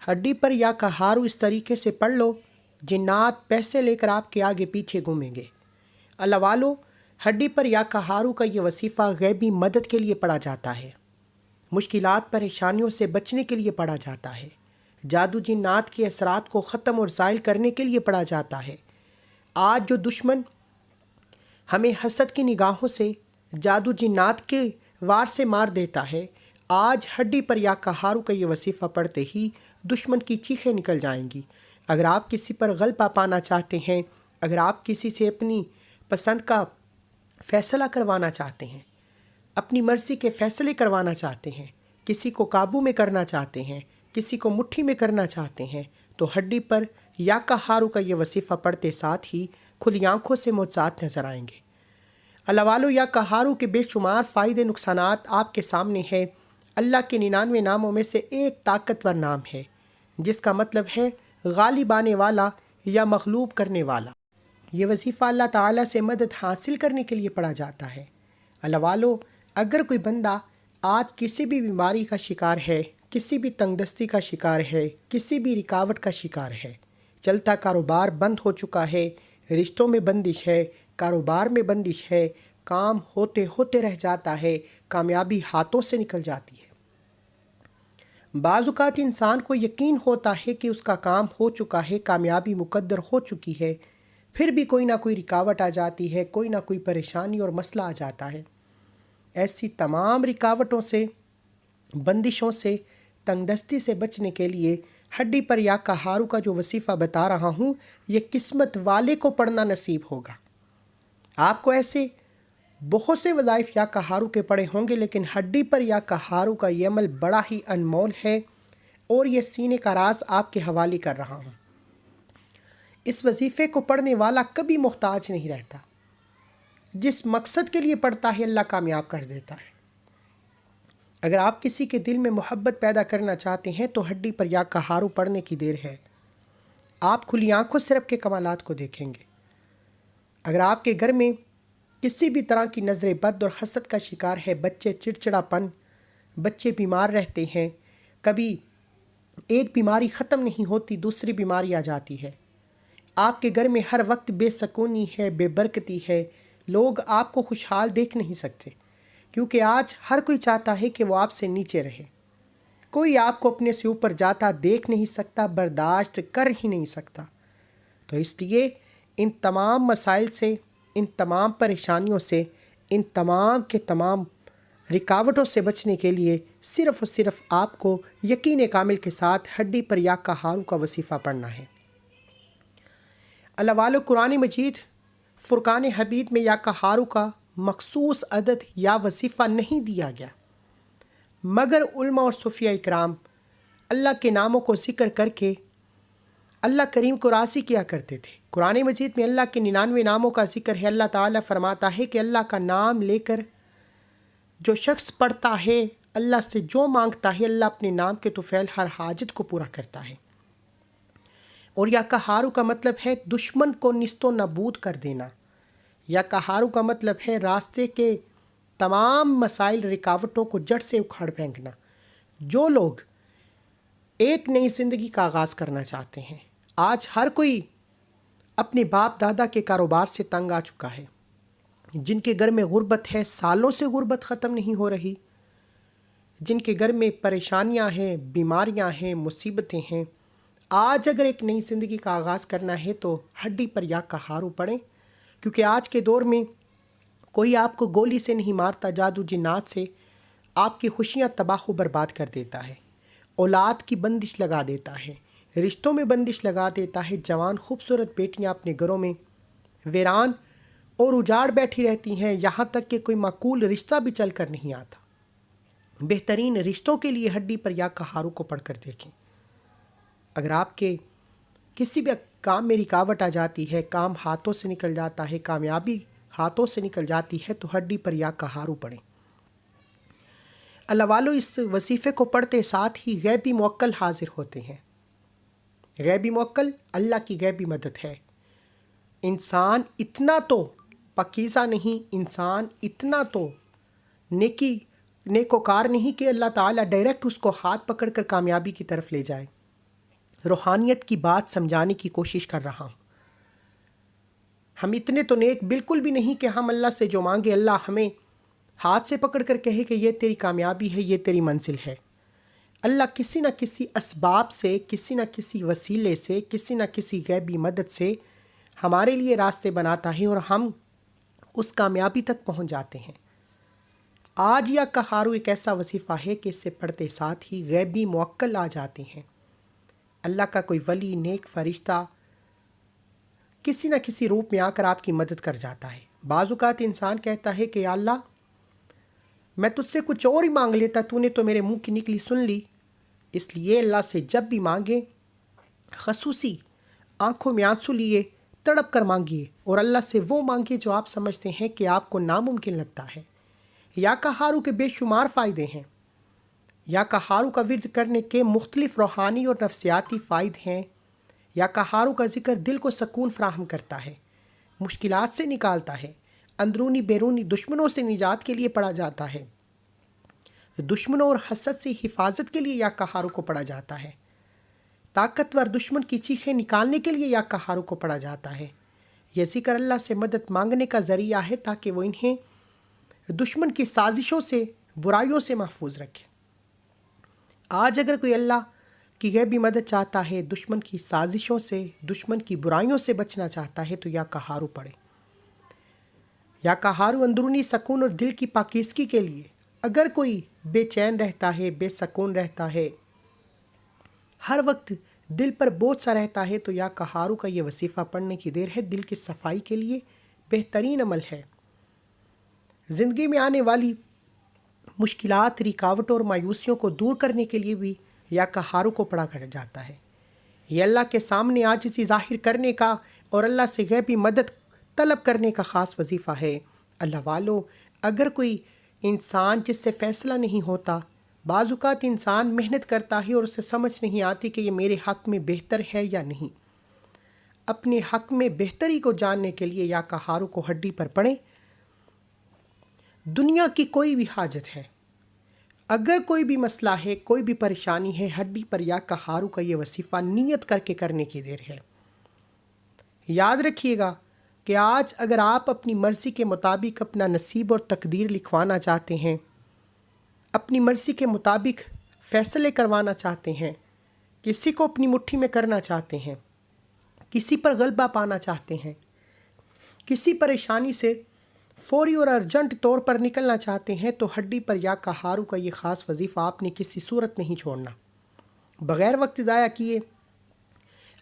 ہڈی پر یا کہارو اس طریقے سے پڑھ لو جنات پیسے لے کر آپ کے آگے پیچھے گھومیں گے۔ اللہ والو، ہڈی پر یا کہارو کا یہ وظیفہ غیبی مدد کے لیے پڑھا جاتا ہے، مشکلات پریشانیوں سے بچنے کے لیے پڑھا جاتا ہے، جادو جنات کے اثرات کو ختم اور زائل کرنے کے لیے پڑھا جاتا ہے۔ آج جو دشمن ہمیں حسد کی نگاہوں سے جادو جنات کے وار سے مار دیتا ہے، آج ہڈی پر یا کہارو کا یہ وظیفہ پڑھتے ہی دشمن کی چیخیں نکل جائیں گی۔ اگر آپ کسی پر غلبہ پانا چاہتے ہیں، اگر آپ کسی سے اپنی پسند کا فیصلہ کروانا چاہتے ہیں، اپنی مرضی کے فیصلے کروانا چاہتے ہیں، کسی کو قابو میں کرنا چاہتے ہیں، کسی کو مٹھی میں کرنا چاہتے ہیں، تو ہڈی پر یا کہارو کا یہ وظیفہ پڑھتے ساتھ ہی کھلی آنکھوں سے معجزات نظر آئیں گے۔ اللہ والو، یا کہارو کے بے شمار فائدے نقصانات آپ کے سامنے ہے۔ اللہ کے 99 ناموں میں سے ایک طاقتور نام ہے جس کا مطلب ہے غالب آنے والا یا مغلوب کرنے والا۔ یہ وظیفہ اللہ تعالیٰ سے مدد حاصل کرنے کے لیے پڑھا جاتا ہے۔ اللہ والو، اگر کوئی بندہ آج کسی بھی بیماری کا شکار ہے، کسی بھی تنگ دستی کا شکار ہے، کسی بھی رکاوٹ کا شکار ہے، چلتا کاروبار بند ہو چکا ہے، رشتوں میں بندش ہے، کاروبار میں بندش ہے، کام ہوتے ہوتے رہ جاتا ہے، کامیابی ہاتھوں سے نکل جاتی ہے۔ بعض اوقات انسان کو یقین ہوتا ہے کہ اس کا کام ہو چکا ہے، کامیابی مقدر ہو چکی ہے، پھر بھی کوئی نہ کوئی رکاوٹ آ جاتی ہے، کوئی نہ کوئی پریشانی اور مسئلہ آ جاتا ہے۔ ایسی تمام رکاوٹوں سے، بندشوں سے، تنگ دستی سے بچنے کے لیے ہڈی پر یا کہارو کا جو وظیفہ بتا رہا ہوں، یہ قسمت والے کو پڑھنا نصیب ہوگا۔ آپ کو ایسے بہت سے وظائف یا کہارو کے پڑھے ہوں گے، لیکن ہڈی پر یا کہارو کا یہ عمل بڑا ہی انمول ہے اور یہ سینے کا راز آپ کے حوالے کر رہا ہوں۔ اس وظیفے کو پڑھنے والا کبھی محتاج نہیں رہتا۔ جس مقصد کے لیے پڑھتا ہے اللہ کامیاب کر دیتا ہے۔ اگر آپ کسی کے دل میں محبت پیدا کرنا چاہتے ہیں تو ہڈی پر یا کہارو پڑھنے کی دیر ہے۔ آپ کھلی آنکھوں سے رب کے کمالات کو دیکھیں گے۔ اگر آپ کے گھر میں کسی بھی طرح کی نظر بد اور حسد کا شکار ہے، بچے چڑچڑا پن، بچے بیمار رہتے ہیں، کبھی ایک بیماری ختم نہیں ہوتی دوسری بیماری آ جاتی ہے، آپ کے گھر میں ہر وقت بے سکونی ہے، بے برکتی ہے، لوگ آپ کو خوشحال دیکھ نہیں سکتے، کیونکہ آج ہر کوئی چاہتا ہے کہ وہ آپ سے نیچے رہے۔ کوئی آپ کو اپنے سے اوپر جاتا دیکھ نہیں سکتا، برداشت کر ہی نہیں سکتا۔ تو اس لیے ان تمام مسائل سے، ان تمام پریشانیوں سے، ان تمام کے تمام رکاوٹوں سے بچنے کے لیے صرف اور صرف آپ کو یقین کامل کے ساتھ ہڈی پر یا کہارو کا وظیفہ پڑھنا ہے۔ اللہ والو، قرآن مجید فرقان حمید میں یا کہارو کا مخصوص عدد یا وظیفہ نہیں دیا گیا، مگر علماء اور صوفیاء اکرام اللہ کے ناموں کو ذکر کر کے اللہ کریم کو راضی کیا کرتے تھے۔ قرآن مجید میں اللہ کے 99 ناموں کا ذکر ہے۔ اللہ تعالیٰ فرماتا ہے کہ اللہ کا نام لے کر جو شخص پڑھتا ہے، اللہ سے جو مانگتا ہے، اللہ اپنے نام کے طفیل ہر حاجت کو پورا کرتا ہے۔ اور یا کہارو کا مطلب ہے دشمن کو نیست و نابود کر دینا۔ یا کہارو کا مطلب ہے راستے کے تمام مسائل، رکاوٹوں کو جڑ سے اکھاڑ پھینکنا۔ جو لوگ ایک نئی زندگی کا آغاز کرنا چاہتے ہیں، آج ہر کوئی اپنے باپ دادا کے کاروبار سے تنگ آ چکا ہے، جن کے گھر میں غربت ہے، سالوں سے غربت ختم نہیں ہو رہی، جن کے گھر میں پریشانیاں ہیں، بیماریاں ہیں، مصیبتیں ہیں، آج اگر ایک نئی زندگی کا آغاز کرنا ہے تو ہڈی پر یا کہارو پڑھیں، کیونکہ آج کے دور میں کوئی آپ کو گولی سے نہیں مارتا، جادو جنات سے آپ کی خوشیاں تباہ و برباد کر دیتا ہے، اولاد کی بندش لگا دیتا ہے، رشتوں میں بندش لگا دیتا ہے، جوان خوبصورت بیٹیاں اپنے گھروں میں ویران اور اجاڑ بیٹھی رہتی ہیں، یہاں تک کہ کوئی معقول رشتہ بھی چل کر نہیں آتا۔ بہترین رشتوں کے لیے ہڈی پر یا کہارو کو پڑھ کر دیکھیں۔ اگر آپ کے کسی بھی کام میں رکاوٹ آ جاتی ہے، کام ہاتھوں سے نکل جاتا ہے، کامیابی ہاتھوں سے نکل جاتی ہے، تو ہڈی پر یا کہارو پڑھیں۔ اللہ والو، اس وظیفے کو پڑھتے ساتھ ہی غیبی موکل حاضر ہوتے ہیں۔ غیبی موکل اللہ کی غیبی مدد ہے۔ انسان اتنا تو پاکیزہ نہیں، انسان اتنا تو نیکوکار نہیں کہ اللہ تعالیٰ ڈائریکٹ اس کو ہاتھ پکڑ کر کامیابی کی طرف لے جائے۔ روحانیت کی بات سمجھانے کی کوشش کر رہا ہوں۔ ہم اتنے تو نیک بالکل بھی نہیں کہ ہم اللہ سے جو مانگے اللہ ہمیں ہاتھ سے پکڑ کر کہے کہ یہ تیری کامیابی ہے، یہ تیری منزل ہے۔ اللہ کسی نہ کسی اسباب سے، کسی نہ کسی وسیلے سے، کسی نہ کسی غیبی مدد سے ہمارے لیے راستے بناتا ہے اور ہم اس کامیابی تک پہنچ جاتے ہیں۔ آج یا کہارو ایک ایسا وظیفہ ہے کہ اس سے پڑھتے ساتھ ہی غیبی موکل آ جاتے ہیں۔ اللہ کا کوئی ولی، نیک فرشتہ کسی نہ کسی روپ میں آ کر آپ کی مدد کر جاتا ہے۔ بعض اوقات انسان کہتا ہے کہ یا اللہ میں تجھ سے کچھ اور ہی مانگ لیتا، تو نے تو میرے منہ کی نکلی سن لی۔ اس لیے اللہ سے جب بھی مانگے خصوصی آنکھوں میں آنسو لیے تڑپ کر مانگیے، اور اللہ سے وہ مانگے جو آپ سمجھتے ہیں کہ آپ کو ناممکن لگتا ہے۔ یا کہارو کے بے شمار فائدے ہیں۔ یا کہارو کا ورد کرنے کے مختلف روحانی اور نفسیاتی فائدے ہیں۔ یا کہارو کا ذکر دل کو سکون فراہم کرتا ہے، مشکلات سے نکالتا ہے، اندرونی بیرونی دشمنوں سے نجات کے لیے پڑھا جاتا ہے، دشمنوں اور حسد سے حفاظت کے لیے یا کہارو کو پڑھا جاتا ہے، طاقتور دشمن کی چیخیں نکالنے کے لیے یا کہارو کو پڑھا جاتا ہے۔ یہ ذکر اللہ سے مدد مانگنے کا ذریعہ ہے تاکہ وہ انہیں دشمن کی سازشوں سے، برائیوں سے محفوظ رکھے۔ آج اگر کوئی اللہ کی غیبی مدد چاہتا ہے، دشمن کی سازشوں سے، دشمن کی برائیوں سے بچنا چاہتا ہے، تو یا کہارو پڑھے۔ یا کہارو اندرونی سکون اور دل کی پاکیزگی کے لیے، اگر کوئی بے چین رہتا ہے، بے سکون رہتا ہے، ہر وقت دل پر بوجھ سا رہتا ہے، تو یا کہارو کا یہ وظیفہ پڑھنے کی دیر ہے۔ دل کی صفائی کے لیے بہترین عمل ہے۔ زندگی میں آنے والی مشکلات، رکاوٹوں اور مایوسیوں کو دور کرنے کے لیے بھی یا کہارو کو پڑھا کر جاتا ہے۔ یہ اللہ کے سامنے عاجزی ظاہر کرنے کا اور اللہ سے غیبی مدد طلب کرنے کا خاص وظیفہ ہے۔ اللہ والو، اگر کوئی انسان جس سے فیصلہ نہیں ہوتا، بعض اوقات انسان محنت کرتا ہے اور اسے سمجھ نہیں آتی کہ یہ میرے حق میں بہتر ہے یا نہیں، اپنے حق میں بہتری کو جاننے کے لیے یا کہارو کو ہڈی پر پڑھیں۔ دنیا کی کوئی بھی حاجت ہے، اگر کوئی بھی مسئلہ ہے، کوئی بھی پریشانی ہے، ہڈی پر یا کہارو کا یہ وظیفہ نیت کر کے کرنے کی دیر ہے۔ یاد رکھیے گا کہ آج اگر آپ اپنی مرضی کے مطابق اپنا نصیب اور تقدیر لکھوانا چاہتے ہیں، اپنی مرضی کے مطابق فیصلے کروانا چاہتے ہیں، کسی کو اپنی مٹھی میں کرنا چاہتے ہیں، کسی پر غلبہ پانا چاہتے ہیں، کسی پریشانی سے فوری اور ارجنٹ طور پر نکلنا چاہتے ہیں، تو ہڈی پر یا کہارو کا یہ خاص وظیفہ آپ نے کسی صورت نہیں چھوڑنا۔ بغیر وقت ضائع کیے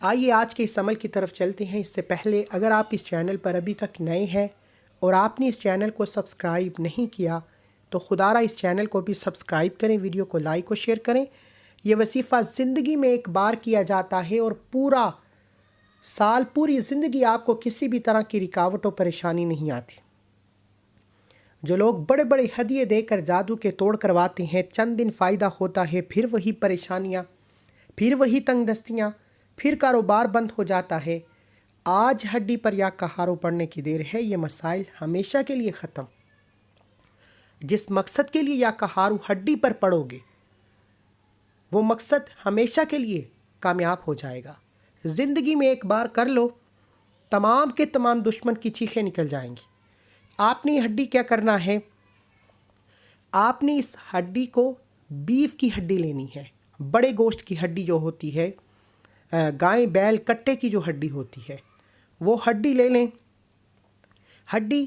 آئیے آج کے اس عمل کی طرف چلتے ہیں۔ اس سے پہلے اگر آپ اس چینل پر ابھی تک نئے ہیں اور آپ نے اس چینل کو سبسکرائب نہیں کیا تو خدا را اس چینل کو بھی سبسکرائب کریں، ویڈیو کو لائک اور شیئر کریں۔ یہ وظیفہ زندگی میں ایک بار کیا جاتا ہے اور پورا سال، پوری زندگی آپ کو کسی بھی طرح کی رکاوٹ و پریشانی نہیں آتی۔ جو لوگ بڑے بڑے ہدیے دے کر جادو کے توڑ کرواتے ہیں، چند دن فائدہ ہوتا ہے، پھر وہی پریشانیاں، پھر وہی تنگ دستیاں، پھر کاروبار بند ہو جاتا ہے۔ آج ہڈی پر یا کہارو پڑھنے کی دیر ہے، یہ مسائل ہمیشہ کے لیے ختم۔ جس مقصد کے لیے یا کہارو ہڈی پر پڑھو گے، وہ مقصد ہمیشہ کے لیے کامیاب ہو جائے گا۔ زندگی میں ایک بار کر لو، تمام کے تمام دشمن کی چیخیں نکل جائیں گی۔ آپ نے یہ ہڈی کیا کرنا ہے؟ آپ نے اس ہڈی کو بیف کی ہڈی لینی ہے، بڑے گوشت کی ہڈی جو ہوتی ہے، گائے بیل کٹے کی جو ہڈی ہوتی ہے، وہ ہڈی لے لیں۔ ہڈی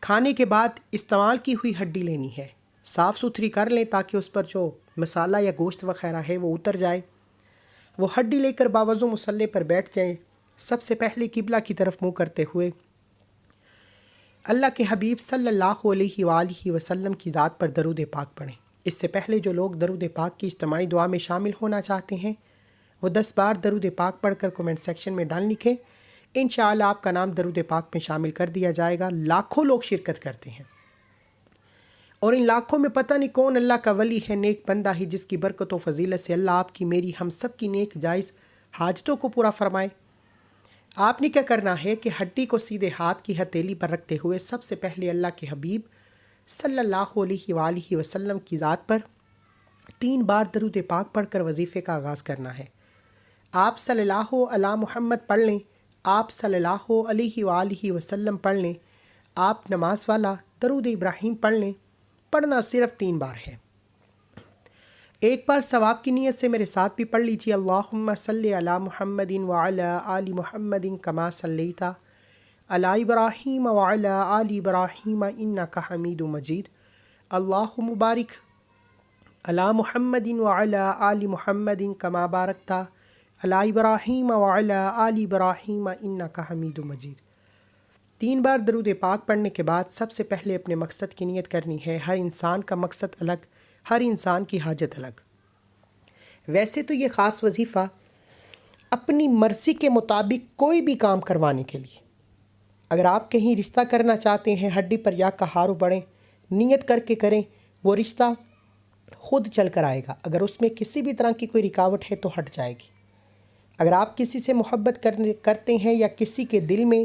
کھانے کے بعد استعمال کی ہوئی ہڈی لینی ہے، صاف ستھری کر لیں تاکہ اس پر جو مسالہ یا گوشت وغیرہ ہے وہ اتر جائے۔ وہ ہڈی لے کر باوضو مصلی پر بیٹھ جائیں، سب سے پہلے قبلہ کی طرف منہ کرتے ہوئے اللہ کے حبیب صلی اللہ علیہ وآلہ وسلم کی ذات پر درود پاک پڑھیں۔ اس سے پہلے جو لوگ درود پاک کی اجتماعی دعا میں شامل ہونا چاہتے ہیں، وہ 10 بار درود پاک پڑھ کر کومنٹ سیکشن میں ڈال لکھیں۔ انشاءاللہ آپ کا نام درود پاک میں شامل کر دیا جائے گا۔ لاکھوں لوگ شرکت کرتے ہیں اور ان لاکھوں میں پتہ نہیں کون اللہ کا ولی ہے، نیک بندہ ہے، جس کی برکت و فضیلت سے اللہ آپ کی، میری، ہم سب کی نیک جائز حاجتوں کو پورا فرمائے۔ آپ نے کیا کرنا ہے کہ ہڈی کو سیدھے ہاتھ کی ہتھیلی پر رکھتے ہوئے سب سے پہلے اللہ کے حبیب صلی اللہ علیہ وآلہ وسلم کی ذات پر 3 بار درود پاک پڑھ کر وظیفے کا آغاز کرنا ہے۔ آپ صلی اللہ علی محمد پڑھ لیں، آپ صلی اللہ علیہ وآلہ وسلم پڑھ لیں، آپ نماز والا درود ابراہیم پڑھ لیں۔ پڑھنا صرف 3 بار ہے۔ ایک بار ثواب کی نیت سے میرے ساتھ بھی پڑھ لیجیے، اللہم صلی علی محمد وعلی آل محمد کما صلیت علی ابراہیم وعلی آل ابراہیم انک حمید مجید، اللہم بارک علی محمد وعلی آل محمد کما بارکت علی ابراہیم وعلی آل ابراہیم انک حمید مجید۔ 3 بار درود پاک پڑھنے کے بعد سب سے پہلے اپنے مقصد کی نیت کرنی ہے۔ ہر انسان کا مقصد الگ، ہر انسان کی حاجت الگ۔ ویسے تو یہ خاص وظیفہ اپنی مرضی کے مطابق کوئی بھی کام کروانے کے لیے، اگر آپ کہیں رشتہ کرنا چاہتے ہیں، ہڈی پر یا کہارو پڑھیں، نیت کر کے کریں، وہ رشتہ خود چل کر آئے گا۔ اگر اس میں کسی بھی طرح کی کوئی رکاوٹ ہے تو ہٹ جائے گی۔ اگر آپ کسی سے محبت کرتے ہیں یا کسی کے دل میں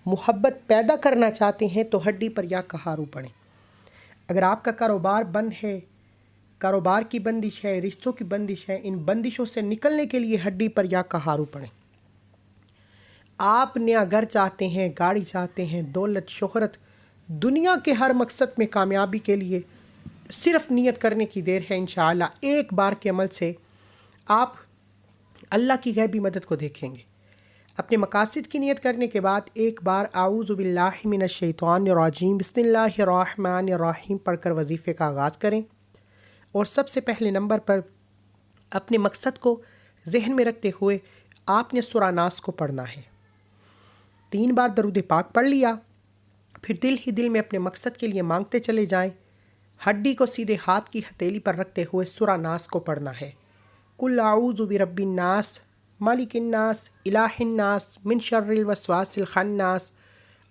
محبت پیدا کرنا چاہتے ہیں تو ہڈی پر یا کہارو پڑھیں۔ اگر آپ کا کاروبار بند ہے، کاروبار کی بندش ہے، رشتوں کی بندش ہے، ان بندشوں سے نکلنے کے لیے ہڈی پر یا کہارو پڑھیں۔ آپ نیا گھر چاہتے ہیں، گاڑی چاہتے ہیں، دولت، شہرت، دنیا کے ہر مقصد میں کامیابی کے لیے صرف نیت کرنے کی دیر ہے۔ انشاءاللہ ایک بار کے عمل سے آپ اللہ کی غیبی مدد کو دیکھیں گے۔ اپنے مقاصد کی نیت کرنے کے بعد ایک بار اعوذ باللہ من الشیطان الرجیم بسم اللہ الرحمن الرحیم پڑھ کر وظیفے کا آغاز کریں، اور سب سے پہلے نمبر پر اپنے مقصد کو ذہن میں رکھتے ہوئے آپ نے سورہ ناس کو پڑھنا ہے۔ 3 بار درود پاک پڑھ لیا، پھر دل ہی دل میں اپنے مقصد کے لیے مانگتے چلے جائیں۔ ہڈی کو سیدھے ہاتھ کی ہتھیلی پر رکھتے ہوئے سورہ ناس کو پڑھنا ہے۔ قل اعوذ برب الناس مالک الناس الہ الناس من شر الوسواس الخناس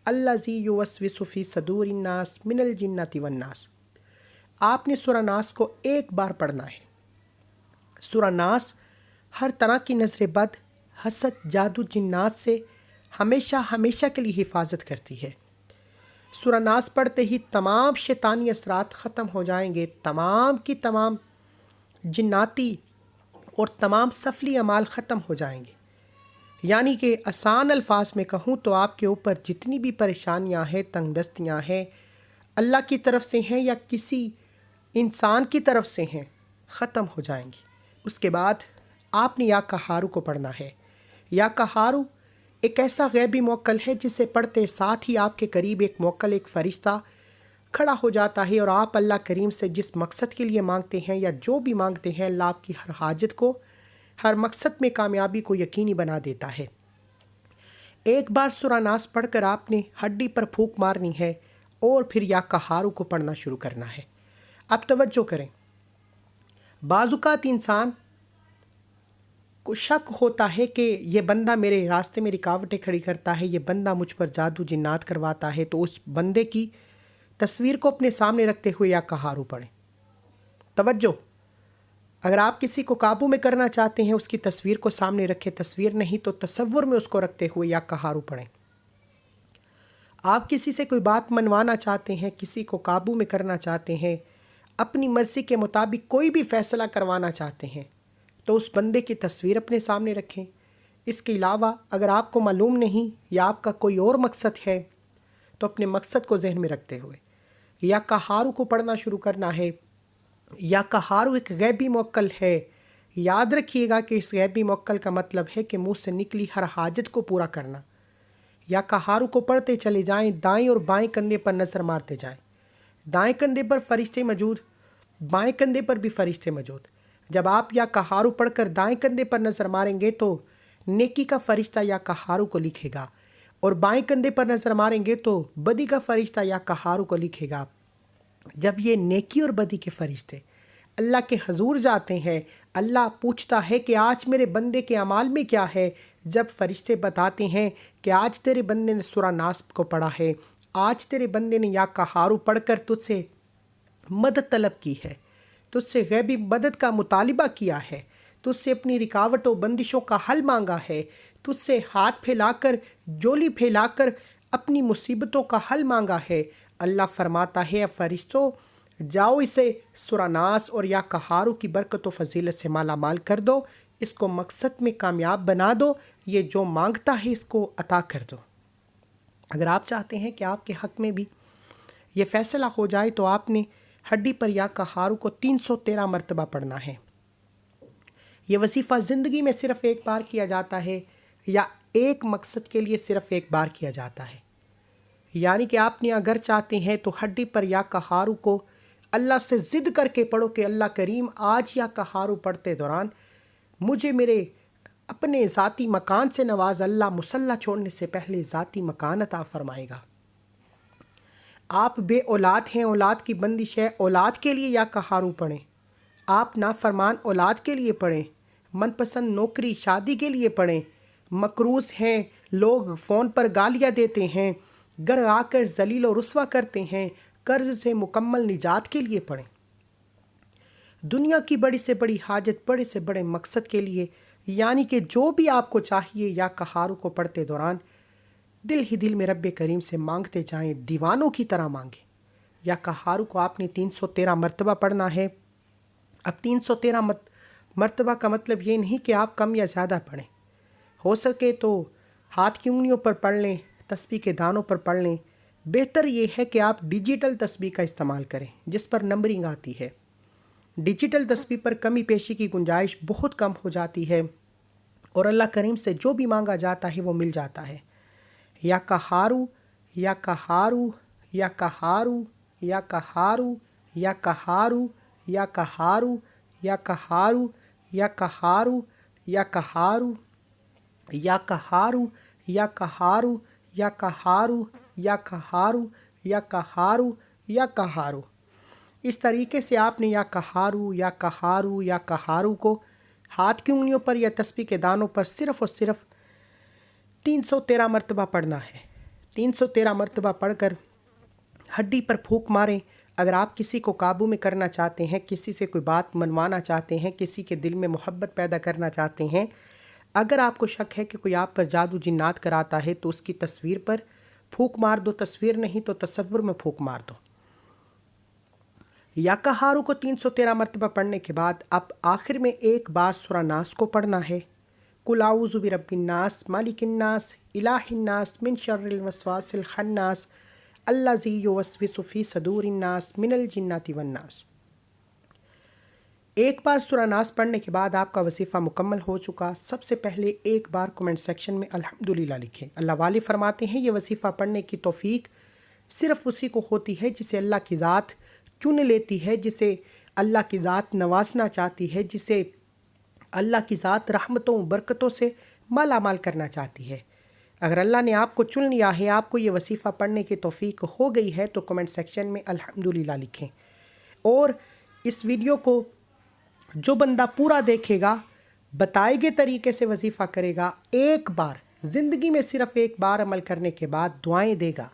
الذی یوسوس فی صدور الناس من الجنۃ والناس۔ آپ نے سورہ ناس کو 1 بار پڑھنا ہے۔ سورہ ناس ہر طرح کی نظر بد، حسد، جادو، جنات سے ہمیشہ کے لیے حفاظت کرتی ہے۔ سورہ ناس پڑھتے ہی تمام شیطانی اثرات ختم ہو جائیں گے، تمام کی تمام جناتی اور تمام سفلی اعمال ختم ہو جائیں گے۔ یعنی کہ آسان الفاظ میں کہوں تو آپ کے اوپر جتنی بھی پریشانیاں ہیں، تنگ دستیاں ہیں، اللہ کی طرف سے ہیں یا کسی انسان کی طرف سے ہیں، ختم ہو جائیں گی۔ اس کے بعد آپ نے یا کہارو کو پڑھنا ہے۔ یا کہارو ایک ایسا غیبی موکل ہے جسے پڑھتے ساتھ ہی آپ کے قریب ایک موکل، ایک فرشتہ کھڑا ہو جاتا ہے، اور آپ اللہ کریم سے جس مقصد کے لیے مانگتے ہیں یا جو بھی مانگتے ہیں، اللہ آپ کی ہر حاجت کو، ہر مقصد میں کامیابی کو یقینی بنا دیتا ہے۔ ایک بار سورہ ناس پڑھ کر آپ نے ہڈی پر پھونک مارنی ہے اور پھر یا کہارو کو پڑھنا شروع کرنا ہے۔ اب توجہ کریں، بعض اوقات انسان کو شک ہوتا ہے کہ یہ بندہ میرے راستے میں رکاوٹیں کھڑی کرتا ہے، یہ بندہ مجھ پر جادو جنات کرواتا ہے، تو اس بندے کی تصویر کو اپنے سامنے رکھتے ہوئے یا کہارو پڑھیں۔ توجہ، اگر آپ کسی کو قابو میں کرنا چاہتے ہیں، اس کی تصویر کو سامنے رکھیں، تصویر نہیں تو تصور میں اس کو رکھتے ہوئے یا کہارو پڑھیں۔ آپ کسی سے کوئی بات منوانا چاہتے ہیں، کسی کو قابو میں کرنا چاہتے ہیں، اپنی مرضی کے مطابق کوئی بھی فیصلہ کروانا چاہتے ہیں، تو اس بندے کی تصویر اپنے سامنے رکھیں۔ اس کے علاوہ اگر آپ کو معلوم نہیں یا آپ کا کوئی اور مقصد ہے تو اپنے مقصد کو ذہن میں رکھتے ہوئے یا کہارو کو پڑھنا شروع کرنا ہے۔ یا کہارو ایک غیبی موکل ہے، یاد رکھیے گا کہ اس غیبی موکل کا مطلب ہے کہ منہ سے نکلی ہر حاجت کو پورا کرنا۔ یا کہارو کو پڑھتے چلے جائیں، دائیں اور بائیں کندھے پر نظر مارتے جائیں۔ دائیں کندھے پر فرشتے موجود، بائیں کندھے پر بھی فرشتے موجود۔ جب آپ یا کہارو پڑھ کر دائیں کندھے پر نظر ماریں گے تو نیکی کا فرشتہ یا کہارو کو لکھے گا، اور بائیں کندھے پر نظر ماریں گے تو بدی کا فرشتہ یا کہارو کو لکھے گا۔ جب یہ نیکی اور بدی کے فرشتے اللہ کے حضور جاتے ہیں، اللہ پوچھتا ہے کہ آج میرے بندے کے اعمال میں کیا ہے۔ جب فرشتے بتاتے ہیں کہ آج تیرے بندے نے سورہ ناس کو پڑھا ہے، آج تیرے بندے نے یا کہارو پڑھ کر تجھ سے مدد طلب کی ہے، تجھ سے غیبی مدد کا مطالبہ کیا ہے، تجھ سے اپنی رکاوٹوں بندشوں کا حل مانگا ہے، تجھ سے ہاتھ پھیلا کر، جولی پھیلا کر اپنی مصیبتوں کا حل مانگا ہے، اللہ فرماتا ہے فرشتوں جاؤ اسے سورہ ناس اور یا کہارو کی برکت و فضیلت سے مالا مال کر دو، اس کو مقصد میں کامیاب بنا دو، یہ جو مانگتا ہے اس کو عطا کر دو۔ اگر آپ چاہتے ہیں کہ آپ کے حق میں بھی یہ فیصلہ ہو جائے تو آپ نے ہڈی پر یا کہارو کو 313 مرتبہ پڑھنا ہے۔ یہ وظیفہ زندگی میں صرف ایک بار کیا جاتا ہے یا ایک مقصد کے لیے صرف ایک بار کیا جاتا ہے؟ یعنی کہ آپ نے اگر چاہتے ہیں تو ہڈی پر یا کہارو کو اللہ سے ضد کر کے پڑھو کہ اللہ کریم آج یا کہارو پڑھتے دوران مجھے میرے اپنے ذاتی مکان سے نواز، اللہ مصلی چھوڑنے سے پہلے ذاتی مکان عطا فرمائے گا۔ آپ بے اولاد ہیں، اولاد کی بندش ہے، اولاد کے لیے یا کہارو پڑھیں۔ آپ نافرمان اولاد کے لیے پڑھیں، من پسند نوکری شادی کے لیے پڑھیں، مقروض ہیں، لوگ فون پر گالیاں دیتے ہیں، گھر آ کر ذلیل و رسوا کرتے ہیں، قرض سے مکمل نجات کے لیے پڑھیں۔ دنیا کی بڑی سے بڑی حاجت، بڑے سے بڑے مقصد کے لیے، یعنی کہ جو بھی آپ کو چاہیے یا کہارو کو پڑھتے دوران دل ہی دل میں رب کریم سے مانگتے جائیں، دیوانوں کی طرح مانگیں۔ یا کہارو کو آپ نے 313 مرتبہ پڑھنا ہے۔ اب 313 مرتبہ کا مطلب یہ نہیں کہ آپ کم یا زیادہ پڑھیں، ہو سکے تو ہاتھ کی انگلیوں پر پڑھ لیں، تسبیح کے دانوں پر پڑھ لیں۔ بہتر یہ ہے کہ آپ ڈیجیٹل تسبیح کا استعمال کریں جس پر نمبرنگ آتی ہے۔ ڈیجیٹل تسبیح پر کمی بیشی کی گنجائش بہت کم ہو جاتی ہے اور اللہ کریم سے جو بھی مانگا جاتا ہے وہ مل جاتا ہے۔ یا کہارو، یا کہارو، یا کہارو، یا کہارو، یا کہارو، یا کہارو، یا کہارو، یا کہارو، یا کہارو، یا کہارو، یا کہارو، یا کہارو، یا کہارو، یا کہارو، یا کہارو۔ اس طریقے سے آپ نے یا کہارو، یا کہارو، یا کہارو کو ہاتھ کی انگلیوں پر یا تسبیح کے دانوں پر صرف اور صرف 313 مرتبہ پڑھنا ہے۔ 313 مرتبہ پڑھ کر ہڈی پر پھونک ماریں۔ اگر آپ کسی کو قابو میں کرنا چاہتے ہیں، کسی سے کوئی بات منوانا چاہتے ہیں، کسی کے دل میں محبت پیدا کرنا چاہتے ہیں، اگر آپ کو شک ہے کہ کوئی آپ پر جادو جنات کراتا ہے تو اس کی تصویر پر پھونک مار دو، تصویر نہیں تو تصور میں پھونک مار دو۔ یا کہارو کو 313 مرتبہ پڑھنے کے بعد اب آخر میں ایک بار سورہ ناس کو پڑھنا ہے۔ قل اعوذ برب الناس مالک الناس الہ الناس من شر الوسواس الخناس الذی یوسوس فی صدور الناس من الجنۃ والناس۔ ایک بار سورہ ناس پڑھنے کے بعد آپ کا وظیفہ مکمل ہو چکا۔ سب سے پہلے ایک بار کمنٹ سیکشن میں الحمدللہ لکھیں۔ اللہ والے فرماتے ہیں یہ وظیفہ پڑھنے کی توفیق صرف اسی کو ہوتی ہے جسے اللہ کی ذات چن لیتی ہے، جسے اللہ کی ذات نوازنا چاہتی ہے، جسے اللہ کی ذات رحمتوں برکتوں سے مالا مال کرنا چاہتی ہے۔ اگر اللہ نے آپ کو چن لیا ہے، آپ کو یہ وظیفہ پڑھنے کی توفیق ہو گئی ہے تو کمنٹ سیکشن میں الحمدللہ لکھیں۔ اور اس ویڈیو کو جو بندہ پورا دیکھے گا، بتائے گئے طریقے سے وظیفہ کرے گا، ایک بار زندگی میں صرف ایک بار عمل کرنے کے بعد دعائیں دے گا،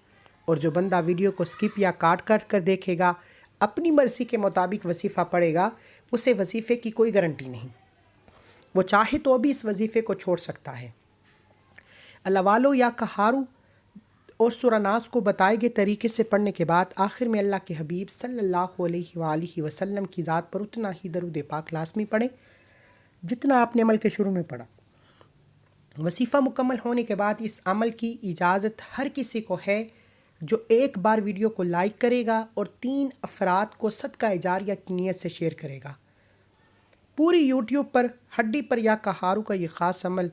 اور جو بندہ ویڈیو کو سکپ یا کاٹ کر دیکھے گا، اپنی مرضی کے مطابق وظیفہ پڑھے گا، اسے وظیفے کی کوئی گارنٹی نہیں، وہ چاہے تو ابھی اس وظیفے کو چھوڑ سکتا ہے۔ اللہ والو یا کہارو اور سورہ ناس کو بتائے گئے طریقے سے پڑھنے کے بعد آخر میں اللہ کے حبیب صلی اللہ علیہ وآلہ وسلم کی ذات پر اتنا ہی درود پاک لازمی پڑھیں جتنا آپ نے عمل کے شروع میں پڑھا۔ وظیفہ مکمل ہونے کے بعد اس عمل کی اجازت ہر کسی کو ہے جو ایک بار ویڈیو کو لائک کرے گا اور 3 افراد کو صدقہ جاریہ کی نیت سے شیئر کرے گا۔ پوری یوٹیوب پر ہڈی پر یا کہارو کا یہ خاص عمل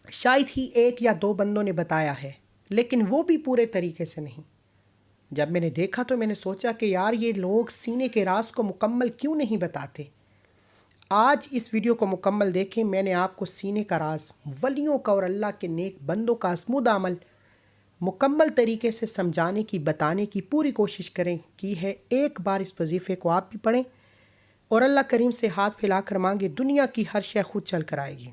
شاید ہی 1 یا 2 بندوں نے بتایا ہے، لیکن وہ بھی پورے طریقے سے نہیں۔ جب میں نے دیکھا تو میں نے سوچا کہ یار یہ لوگ سینے کے راز کو مکمل کیوں نہیں بتاتے۔ آج اس ویڈیو کو مکمل دیکھیں، میں نے آپ کو سینے کا راز، ولیوں کا اور اللہ کے نیک بندوں کا اسمود عمل مکمل طریقے سے سمجھانے کی، بتانے کی پوری کوشش کی ہے۔ ایک بار اس وظیفے کو آپ بھی پڑھیں اور اللہ کریم سے ہاتھ پھیلا کر مانگے، دنیا کی ہر شے خود چل کر آئے گی۔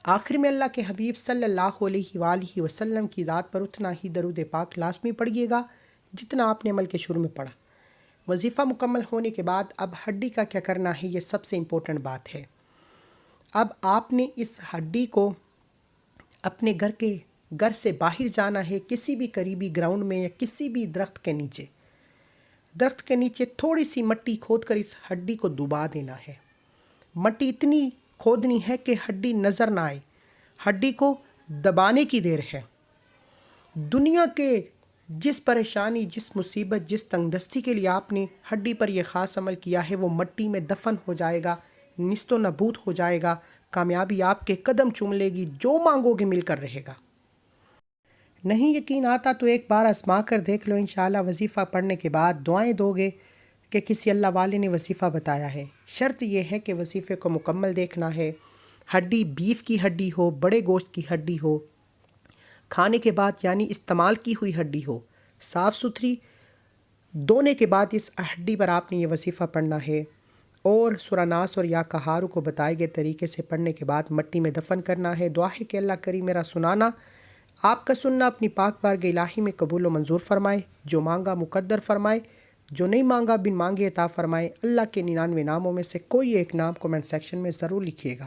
آخر میں اللہ کے حبیب صلی اللہ علیہ وآلہ وسلم کی ذات پر اتنا ہی درود پاک لازمی پڑھیے گا جتنا آپ نے عمل کے شروع میں پڑھا۔ وظیفہ مکمل ہونے کے بعد اب ہڈی کا کیا کرنا ہے، یہ سب سے امپورٹنٹ بات ہے۔ اب آپ نے اس ہڈی کو اپنے گھر سے باہر جانا ہے، کسی بھی قریبی گراؤنڈ میں یا کسی بھی درخت کے نیچے تھوڑی سی مٹی کھود کر اس ہڈی کو دبا دینا ہے۔ مٹی اتنی کھودنی ہے کہ ہڈی نظر نہ آئے، ہڈی کو دبانے کی دیر ہے۔ دنیا کے جس پریشانی، جس مصیبت، جس تنگ دستی کے لیے آپ نے ہڈی پر یہ خاص عمل کیا ہے، وہ مٹی میں دفن ہو جائے گا، نیست و نابود ہو جائے گا۔ کامیابی آپ کے قدم چوم لے گی، جو مانگو گے مل کر رہے گا۔ نہیں یقین آتا تو ایک بار آزما کر دیکھ لو، انشاءاللہ وظیفہ پڑھنے کے بعد دعائیں دو گے کہ کسی اللہ والے نے وظیفہ بتایا ہے۔ شرط یہ ہے کہ وظیفے کو مکمل دیکھنا ہے، ہڈی بیف کی ہڈی ہو، بڑے گوشت کی ہڈی ہو، کھانے کے بعد یعنی استعمال کی ہوئی ہڈی ہو، صاف ستھری، دھونے کے بعد اس ہڈی پر آپ نے یہ وظیفہ پڑھنا ہے، اور سورہ ناس اور یا کہارو کو بتائے گئے طریقے سے پڑھنے کے بعد مٹی میں دفن کرنا ہے۔ دعا ہے کہ اللہ کریم میرا سنانا، آپ کا سننا اپنی پاک بارگاہ الہی میں قبول و منظور فرمائے، جو مانگا مقدر فرمائے، جو نہیں مانگا بن مانگے عطا فرمائے۔ اللہ کے 99 ناموں میں سے کوئی ایک نام کمنٹ سیکشن میں ضرور لکھیے گا۔